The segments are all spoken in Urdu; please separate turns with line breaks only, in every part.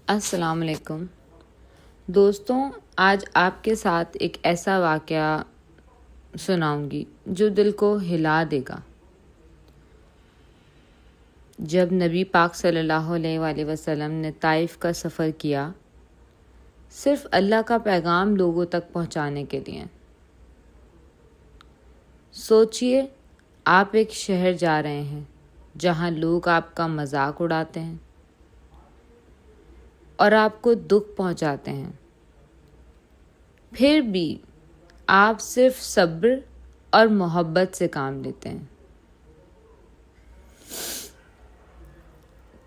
السلام علیکم دوستوں، آج آپ کے ساتھ ایک ایسا واقعہ سناؤں گی جو دل کو ہلا دے گا۔ جب نبی پاک صلی اللہ علیہ وآلہ وسلم نے طائف کا سفر کیا، صرف اللہ کا پیغام لوگوں تک پہنچانے کے لیے۔ سوچئے، آپ ایک شہر جا رہے ہیں جہاں لوگ آپ کا مذاق اڑاتے ہیں اور آپ کو دکھ پہنچاتے ہیں، پھر بھی آپ صرف صبر اور محبت سے کام لیتے ہیں۔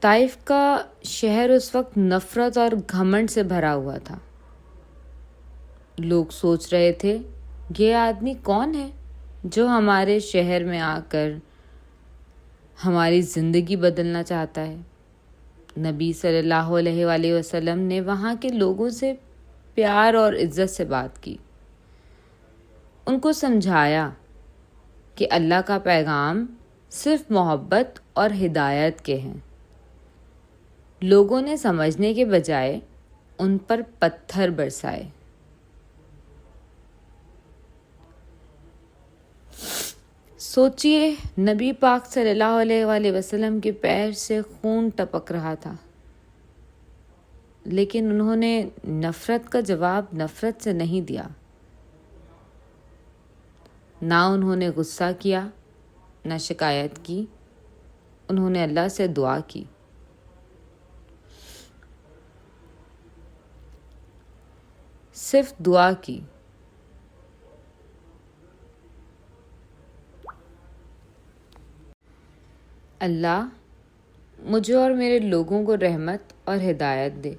طائف کا شہر اس وقت نفرت اور گھمنڈ سے بھرا ہوا تھا۔ لوگ سوچ رہے تھے، یہ آدمی کون ہے جو ہمارے شہر میں آ کر ہماری زندگی بدلنا چاہتا ہے؟ نبی صلی اللہ علیہ وآلہ وسلم نے وہاں کے لوگوں سے پیار اور عزت سے بات کی، ان کو سمجھایا کہ اللہ کا پیغام صرف محبت اور ہدایت کے ہیں۔ لوگوں نے سمجھنے کے بجائے ان پر پتھر برسائے۔ سوچئے، نبی پاک صلی اللہ علیہ وآلہ وسلم کے پیر سے خون ٹپک رہا تھا، لیکن انہوں نے نفرت کا جواب نفرت سے نہیں دیا۔ نہ انہوں نے غصہ کیا، نہ شکایت کی، انہوں نے اللہ سے دعا کی۔ صرف دعا کی۔ اللہ مجھے اور میرے لوگوں کو رحمت اور ہدایت دے،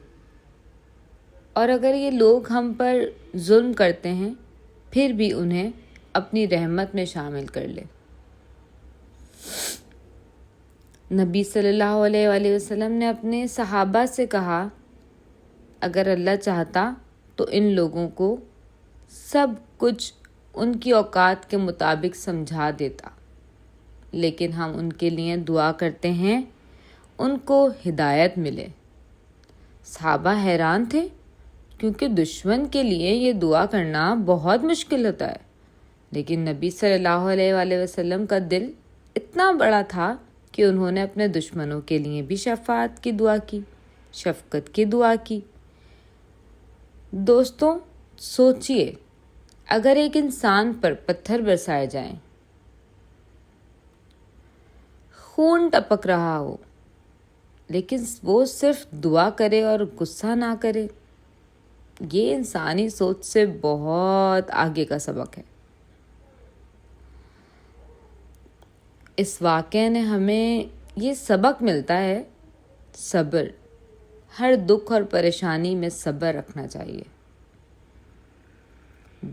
اور اگر یہ لوگ ہم پر ظلم کرتے ہیں پھر بھی انہیں اپنی رحمت میں شامل کر لے۔ نبی صلی اللہ علیہ وآلہ وسلم نے اپنے صحابہ سے کہا، اگر اللہ چاہتا تو ان لوگوں کو سب کچھ ان کی اوقات کے مطابق سمجھا دیتا، لیکن ہم ان کے لیے دعا کرتے ہیں ان کو ہدایت ملے۔ صحابہ حیران تھے، کیونکہ دشمن کے لیے یہ دعا کرنا بہت مشکل ہوتا ہے، لیکن نبی صلی اللہ علیہ وآلہ وسلم کا دل اتنا بڑا تھا کہ انہوں نے اپنے دشمنوں کے لیے بھی شفاعت کی دعا کی، شفقت کی دعا کی۔ دوستوں، سوچئے، اگر ایک انسان پر پتھر برسائے جائیں، خون ٹپک رہا ہو، لیکن وہ صرف دعا کرے اور غصہ نہ کرے، یہ انسانی سوچ سے بہت آگے کا سبق ہے۔ اس واقعے نے ہمیں یہ سبق ملتا ہے، صبر۔ ہر دکھ اور پریشانی میں صبر رکھنا چاہیے۔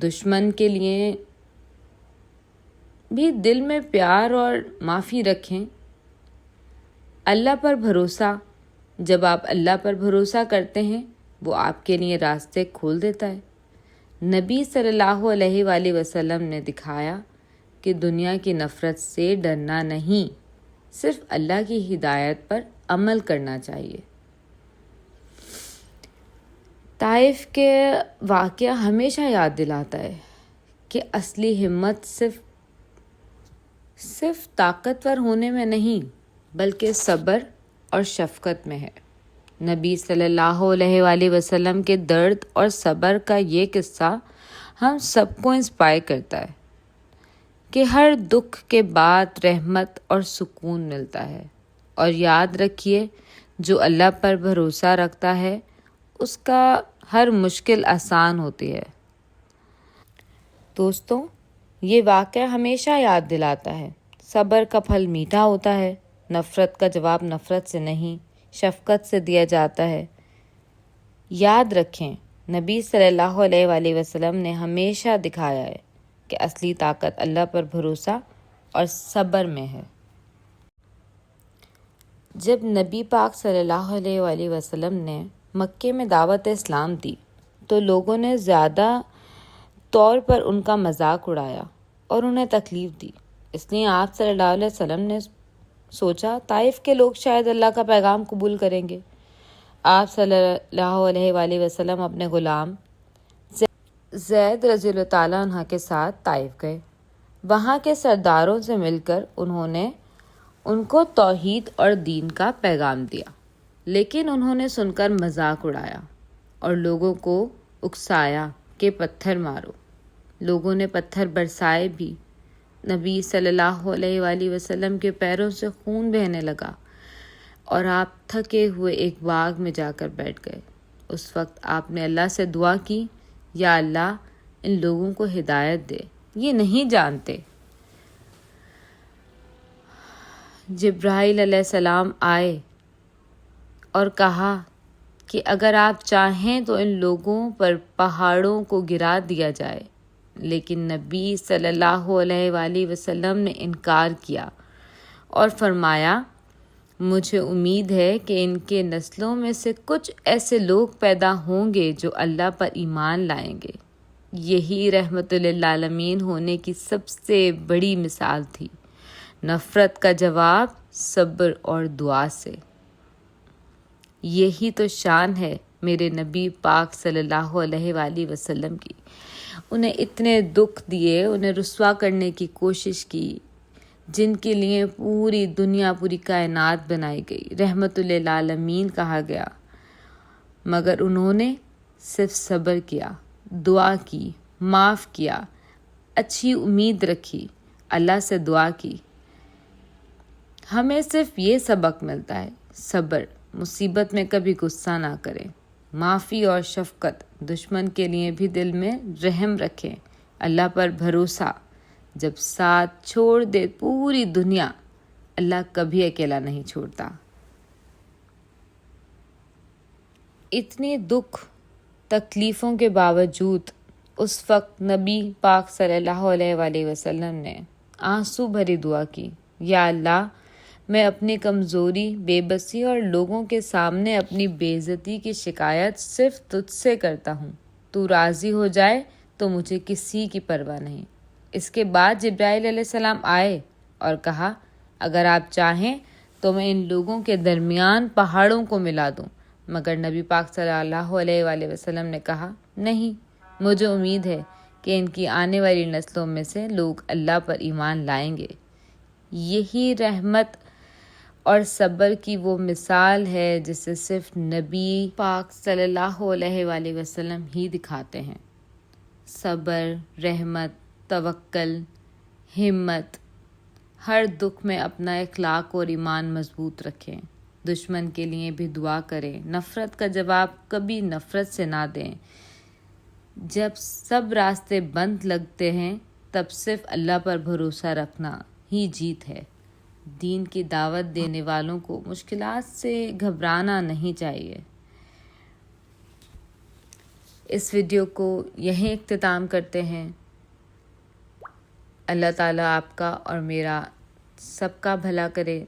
دشمن کے لیے بھی دل میں پیار اور معافی رکھیں۔ اللہ پر بھروسہ، جب آپ اللہ پر بھروسہ کرتے ہیں وہ آپ کے لیے راستے کھول دیتا ہے۔ نبی صلی اللہ علیہ وآلہ وسلم نے دکھایا کہ دنیا کی نفرت سے ڈرنا نہیں، صرف اللہ کی ہدایت پر عمل کرنا چاہیے۔ طائف کے واقعہ ہمیشہ یاد دلاتا ہے کہ اصلی ہمت صرف طاقتور ہونے میں نہیں، بلکہ صبر اور شفقت میں ہے۔ نبی صلی اللہ علیہ وآلہ وسلم کے درد اور صبر کا یہ قصہ ہم سب کو انسپائر کرتا ہے کہ ہر دکھ کے بعد رحمت اور سکون ملتا ہے، اور یاد رکھیے، جو اللہ پر بھروسہ رکھتا ہے اس کا ہر مشکل آسان ہوتی ہے۔ دوستوں، یہ واقعہ ہمیشہ یاد دلاتا ہے، صبر کا پھل میٹھا ہوتا ہے، نفرت کا جواب نفرت سے نہیں، شفقت سے دیا جاتا ہے۔ یاد رکھیں، نبی صلی اللہ علیہ وآلہ وسلم نے ہمیشہ دکھایا ہے کہ اصلی طاقت اللہ پر بھروسہ اور صبر میں ہے۔ جب نبی پاک صلی اللہ علیہ وآلہ وسلم نے مکے میں دعوت اسلام دی تو لوگوں نے زیادہ طور پر ان کا مذاق اڑایا اور انہیں تکلیف دی۔ اس لیے آپ صلی اللہ علیہ وسلم نے سوچا، طائف کے لوگ شاید اللہ کا پیغام قبول کریں گے۔ آپ صلی اللہ علیہ وآلہ وسلم اپنے غلام زید رضی اللہ تعالیٰ عنہ کے ساتھ طائف گئے۔ وہاں کے سرداروں سے مل کر انہوں نے ان کو توحید اور دین کا پیغام دیا، لیکن انہوں نے سن کر مذاق اڑایا اور لوگوں کو اکسایا کہ پتھر مارو۔ لوگوں نے پتھر برسائے بھی۔ نبی صلی اللہ علیہ وآلہ وسلم کے پیروں سے خون بہنے لگا اور آپ تھکے ہوئے ایک باغ میں جا کر بیٹھ گئے۔ اس وقت آپ نے اللہ سے دعا کی، یا اللہ ان لوگوں کو ہدایت دے، یہ نہیں جانتے۔ جبرائیل علیہ السلام آئے اور کہا کہ اگر آپ چاہیں تو ان لوگوں پر پہاڑوں کو گرا دیا جائے، لیکن نبی صلی اللہ علیہ وآلہ وسلم نے انکار کیا اور فرمایا مجھے امید ہے کہ ان کے نسلوں میں سے کچھ ایسے لوگ پیدا ہوں گے جو اللہ پر ایمان لائیں گے۔ یہی رحمت للعالمین ہونے کی سب سے بڑی مثال تھی۔ نفرت کا جواب صبر اور دعا سے۔ یہی تو شان ہے میرے نبی پاک صلی اللہ علیہ وآلہ وسلم کی۔ انہیں اتنے دکھ دیے، انہیں رسوا کرنے کی کوشش کی، جن کے لیے پوری دنیا، پوری کائنات بنائی گئی، رحمت للعالمین کہا گیا، مگر انہوں نے صرف صبر کیا، دعا کی، معاف کیا، اچھی امید رکھی، اللہ سے دعا کی۔ ہمیں صرف یہ سبق ملتا ہے، صبر، مصیبت میں کبھی غصہ نہ کریں، معافی اور شفقت، دشمن کے لیے بھی دل میں رحم رکھیں، اللہ پر بھروسہ، جب ساتھ چھوڑ دے پوری دنیا، اللہ کبھی اکیلا نہیں چھوڑتا۔ اتنی دکھ تکلیفوں کے باوجود اس وقت نبی پاک صلی اللہ علیہ وآلہ وسلم نے آنسو بھری دعا کی، یا اللہ میں اپنی کمزوری، بے بسی اور لوگوں کے سامنے اپنی بے عزتی کی شکایت صرف تجھ سے کرتا ہوں، تو راضی ہو جائے تو مجھے کسی کی پرواہ نہیں۔ اس کے بعد جبرائیل علیہ السلام آئے اور کہا اگر آپ چاہیں تو میں ان لوگوں کے درمیان پہاڑوں کو ملا دوں، مگر نبی پاک صلی اللہ علیہ وآلہ وسلم نے کہا نہیں، مجھے امید ہے کہ ان کی آنے والی نسلوں میں سے لوگ اللہ پر ایمان لائیں گے۔ یہی رحمت اور صبر کی وہ مثال ہے جسے صرف نبی پاک صلی اللہ علیہ وآلہ وسلم ہی دکھاتے ہیں۔ صبر، رحمت، توکل، ہمت، ہر دکھ میں اپنا اخلاق اور ایمان مضبوط رکھیں، دشمن کے لیے بھی دعا کریں، نفرت کا جواب کبھی نفرت سے نہ دیں۔ جب سب راستے بند لگتے ہیں تب صرف اللہ پر بھروسہ رکھنا ہی جیت ہے۔ دین کی دعوت دینے والوں کو مشکلات سے گھبرانا نہیں چاہیے۔ اس ویڈیو کو یہیں اختتام کرتے ہیں۔ اللہ تعالیٰ آپ کا اور میرا سب کا بھلا کرے۔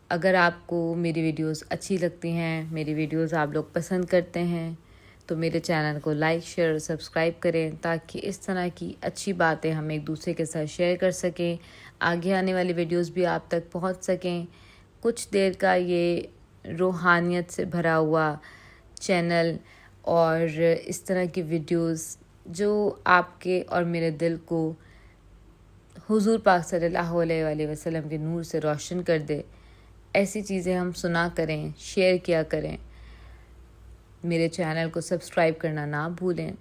اگر آپ کو میری ویڈیوز اچھی لگتی ہیں، میری ویڈیوز آپ لوگ پسند کرتے ہیں، تو میرے چینل کو لائک، شیئر اور سبسکرائب کریں تاکہ اس طرح کی اچھی باتیں ہم ایک دوسرے کے ساتھ شیئر کر سکیں، آگے آنے والی ویڈیوز بھی آپ تک پہنچ سکیں۔ کچھ دیر کا یہ روحانیت سے بھرا ہوا چینل اور اس طرح کی ویڈیوز جو آپ کے اور میرے دل کو حضور پاک صلی اللہ علیہ وآلہ وسلم کے نور سے روشن کر دے، ایسی چیزیں ہم سنا کریں، شیئر کیا کریں۔ میرے چینل کو سبسکرائب کرنا نہ بھولیں،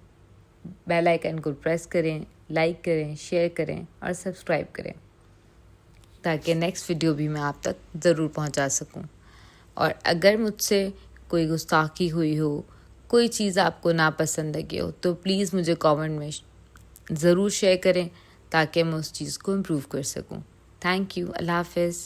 بیل آئیکن کو پریس کریں، لائک کریں، شیئر کریں اور سبسکرائب کریں تاکہ نیکسٹ ویڈیو بھی میں آپ تک ضرور پہنچا سکوں۔ اور اگر مجھ سے کوئی گستاخی ہوئی ہو، کوئی چیز آپ کو ناپسند لگی ہو تو پلیز مجھے کامنٹ میں ضرور شیئر کریں تاکہ میں اس چیز کو امپروو کر سکوں۔ تھینک یو، اللہ حافظ۔